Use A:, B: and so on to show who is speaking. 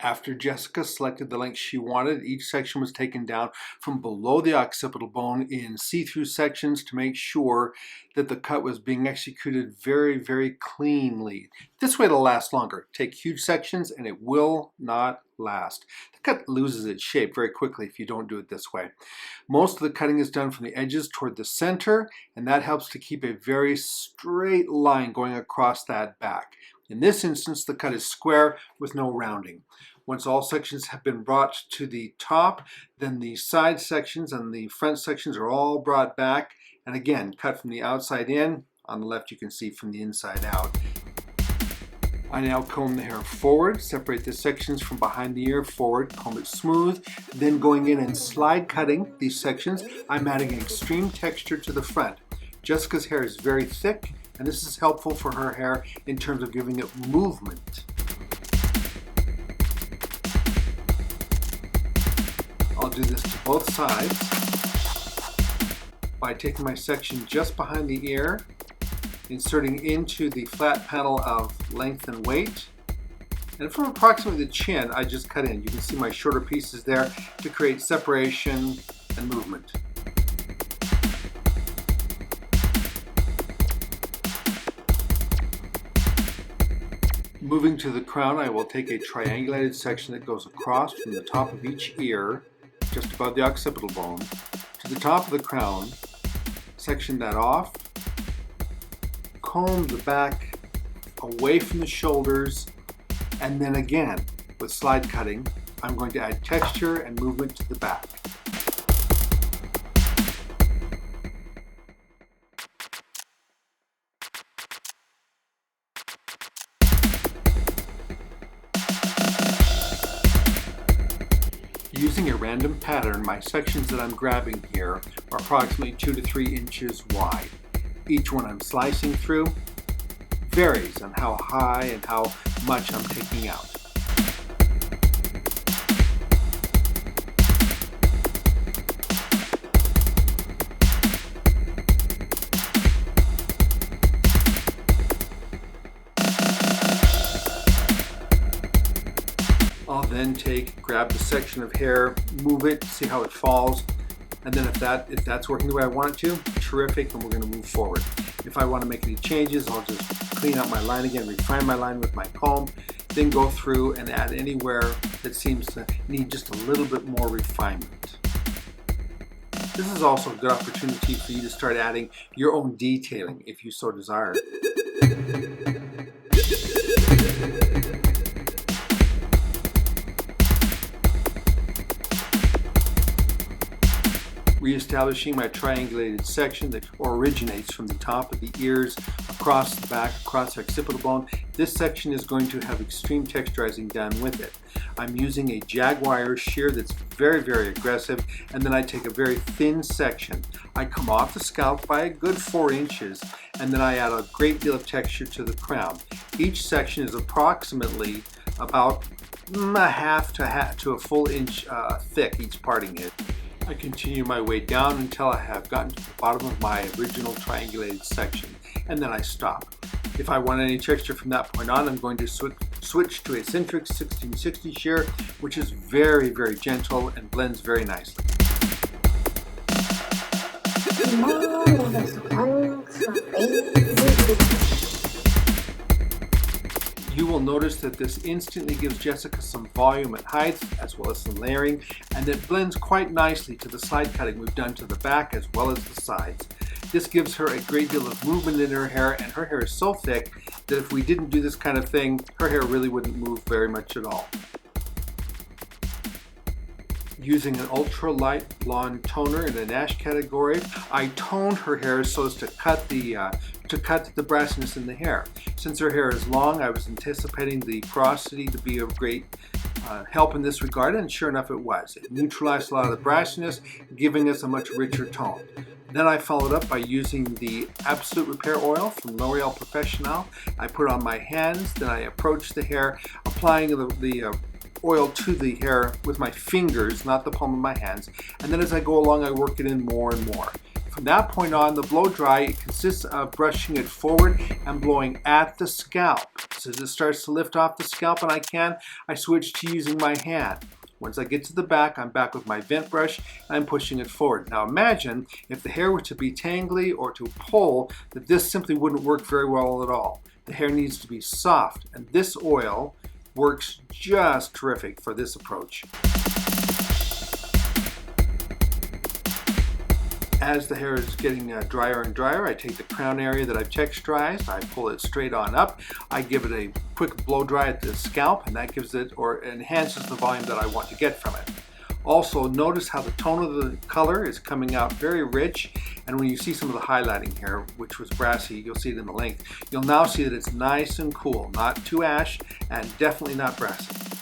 A: After Jessica selected the length she wanted, each section was taken down from below the occipital bone in see-through sections to make sure that the cut was being executed very, very cleanly. This way it'll last longer. Take huge sections and it will not last. The cut loses its shape very quickly if you don't do it this way. Most of the cutting is done from the edges toward the center, and that helps to keep a very straight line going across that back. In this instance, the cut is square with no rounding. Once all sections have been brought to the top, then the side sections and the front sections are all brought back, and again, cut from the outside in. On the left, you can see from the inside out. I now comb the hair forward, separate the sections from behind the ear forward, comb it smooth, then going in and slide cutting these sections, I'm adding extreme texture to the front. Jessica's hair is very thick, and this is helpful for her hair in terms of giving it movement. I'll do this to both sides by taking my section just behind the ear, inserting into the flat panel of length and weight, and from approximately the chin I just cut in. You can see my shorter pieces there to create separation and movement. Moving to the crown, I will take a triangulated section that goes across from the top of each ear, just above the occipital bone, to the top of the crown, section that off, comb the back away from the shoulders, and then again, with slide cutting, I'm going to add texture and movement to the back. Using a random pattern, my sections that I'm grabbing here are approximately 2 to 3 inches wide. Each one I'm slicing through varies on how high and how much I'm taking out. I'll then grab the section of hair, move it, see how it falls, and then if that's working the way I want it to, terrific, and we're going to move forward. If I want to make any changes, I'll just clean out my line again, refine my line with my comb, then go through and add anywhere that seems to need just a little bit more refinement. This is also a good opportunity for you to start adding your own detailing if you so desire. Reestablishing my triangulated section that originates from the top of the ears, across the back, across the occipital bone. This section is going to have extreme texturizing done with it. I'm using a Jaguar shear that's very, very aggressive, and then I take a very thin section. I come off the scalp by a good 4 inches, and then I add a great deal of texture to the crown. Each section is approximately about a half to a full inch thick, each parting it. I continue my way down until I have gotten to the bottom of my original triangulated section, and then I stop. If I want any texture from that point on, I'm going to switch to a Centric 1660 shear, which is very, very gentle and blends very nicely. You will notice that this instantly gives Jessica some volume and height, as well as some layering, and it blends quite nicely to the slide cutting we've done to the back as well as the sides. This gives her a great deal of movement in her hair, and her hair is so thick that if we didn't do this kind of thing, her hair really wouldn't move very much at all. Using an ultra-light blonde toner in an ash category, I toned her hair so as to cut the brassiness in the hair. Since her hair is long, I was anticipating the porosity to be of great help in this regard, and sure enough it was. It neutralized a lot of the brassiness, giving us a much richer tone. Then I followed up by using the Absolute Repair Oil from L'Oreal Professional. I put it on my hands, then I approached the hair, applying the oil to the hair with my fingers, not the palm of my hands, and then as I go along I work it in more and more. From that point on, the blow dry consists of brushing it forward and blowing at the scalp. So as it starts to lift off the scalp and I switch to using my hand. Once I get to the back, I'm back with my vent brush and I'm pushing it forward. Now imagine if the hair were to be tangly or to pull, that this simply wouldn't work very well at all. The hair needs to be soft, and this oil works just terrific for this approach. As the hair is getting drier and drier, I take the crown area that I've texturized, I pull it straight on up, I give it a quick blow dry at the scalp, and that gives it or enhances the volume that I want to get from it. Also, notice how the tone of the color is coming out very rich, and when you see some of the highlighting here, which was brassy, you'll see it in the length, you'll now see that it's nice and cool, not too ash and definitely not brassy.